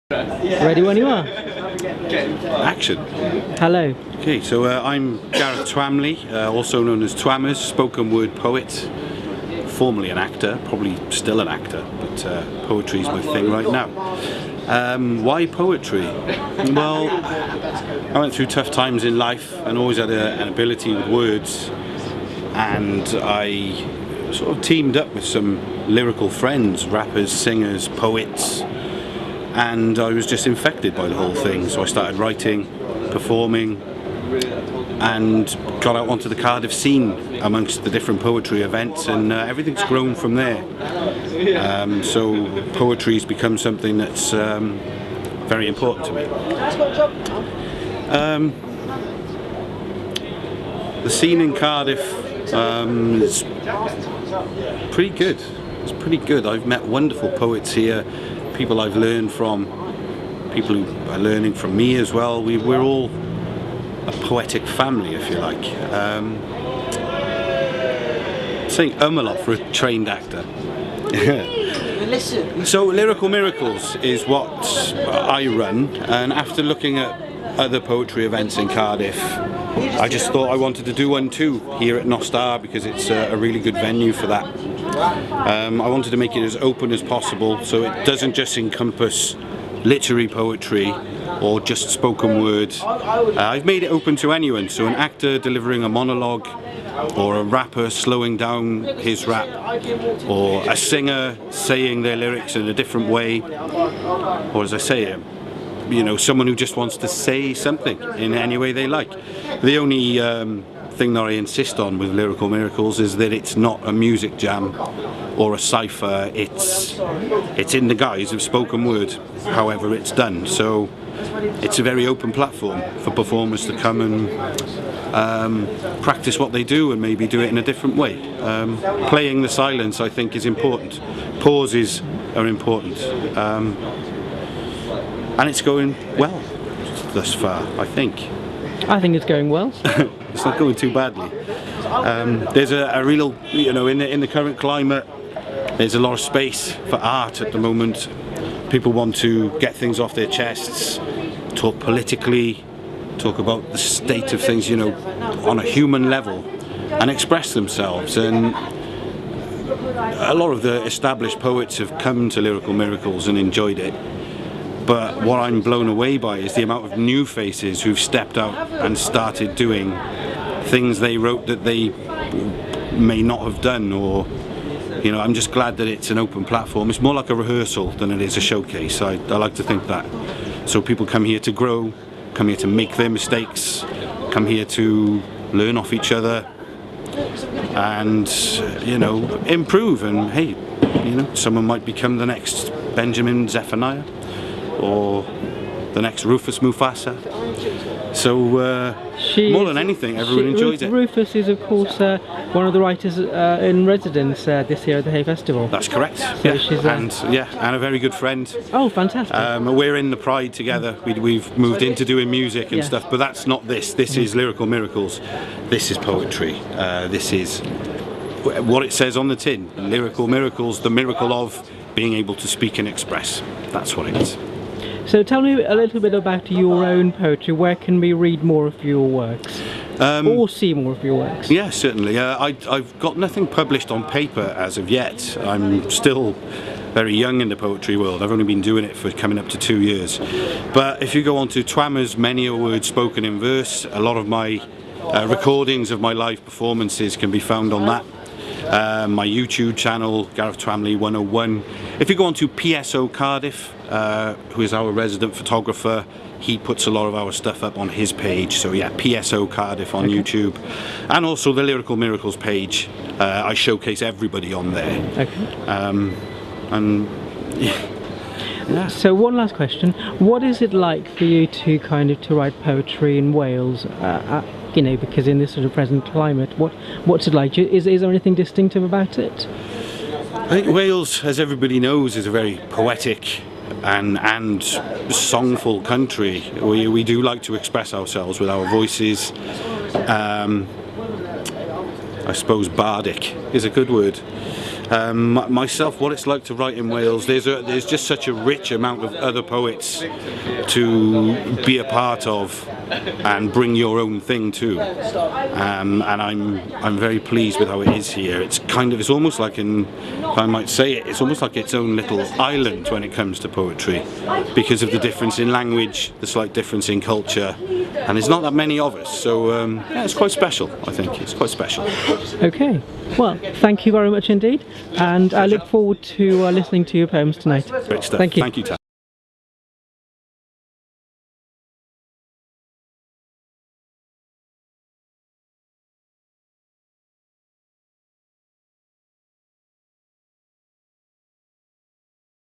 Ready when you are. Action. Hello. Okay, so I'm Gareth Twamley, also known as Twammers, spoken word poet, formerly an actor, probably still an actor, but poetry is my thing right now. Why poetry? Well, I went through tough times in life and always had an ability with words, and I sort of teamed up with some lyrical friends, rappers, singers, poets, and I was just infected by the whole thing. So I started writing, performing, and got out onto the Cardiff scene amongst the different poetry events, and everything's grown from there. So poetry's become something that's very important to me. The scene in Cardiff is pretty good. It's pretty good. I've met wonderful poets here, people I've learned from, people who are learning from me as well. We're all a poetic family, if you like. Saying a lot for a trained actor. So Lyrical Miracles is what I run, and after looking at other poetry events in Cardiff, I just thought I wanted to do one too here at Nostar, because it's a really good venue for that. I wanted to make it as open as possible, so it doesn't just encompass literary poetry or just spoken word. I've made it open to anyone, so an actor delivering a monologue, or a rapper slowing down his rap, or a singer saying their lyrics in a different way, or as I say, you know, someone who just wants to say something in any way they like. The only thing that I insist on with Lyrical Miracles is that it's not a music jam or a cipher. It's in the guise of spoken word, however it's done. So it's a very open platform for performers to come and practice what they do and maybe do it in a different way. Playing the silence, I think, is important. Pauses are important. And it's going well thus far, I think. I think it's going well. It's not going too badly. There's a real, you know, in the current climate, there's a lot of space for art at the moment. People want to get things off their chests, talk politically, talk about the state of things, you know, on a human level, and express themselves. And a lot of the established poets have come to Lyrical Miracles and enjoyed it. But what I'm blown away by is the amount of new faces who've stepped out and started doing things they wrote that they may not have done, or, you know, I'm just glad that it's an open platform. It's more like a rehearsal than it is a showcase. I like to think that. So people come here to grow, come here to make their mistakes, come here to learn off each other, and, you know, improve. And hey, you know, someone might become the next Benjamin Zephaniah, or the next Rufus Mufasa. So more than anything, everyone enjoyed it. Rufus is, of course, one of the writers in residence this year at the Hay Festival. That's correct. So yeah. she's, and a very good friend. Oh, fantastic! We're in the Pride together. We've moved into doing music and stuff, but that's not this. This is Lyrical Miracles. This is poetry. This is what it says on the tin. Lyrical Miracles, the miracle of being able to speak and express. That's what it is. So tell me a little bit about your own poetry. Where can we read more of your works? Or see more of your works? Yeah, certainly. I've got nothing published on paper as of yet. I'm still very young in the poetry world. I've only been doing it for coming up to 2 years. But if you go on to Twammers, Many a Word Spoken in Verse, a lot of my recordings of my live performances can be found on that. My YouTube channel, Gareth Twamley 101. If you go on to PSO Cardiff, who is our resident photographer, he puts a lot of our stuff up on his page. So yeah, PSO Cardiff on YouTube, and also the Lyrical Miracles page. I showcase everybody on there. Okay. And yeah. So one last question: what is it like for you to to write poetry in Wales? You know, because in this sort of present climate, what's it like? Is there anything distinctive about it? I think Wales, as everybody knows, is a very poetic and songful country. We do like to express ourselves with our voices. I suppose bardic is a good word. Myself, what it's like to write in Wales, there's just such a rich amount of other poets to be a part of and bring your own thing to, and I'm very pleased with how it is here. It's almost like, if I might say it, it's almost like its own little island when it comes to poetry, because of the difference in language, the slight difference in culture, and there's not that many of us, so yeah, it's quite special. I think it's quite special. Okay, well, thank you very much indeed, and I look forward to listening to your poems tonight. Great stuff. Thank you. Thank you, Tad.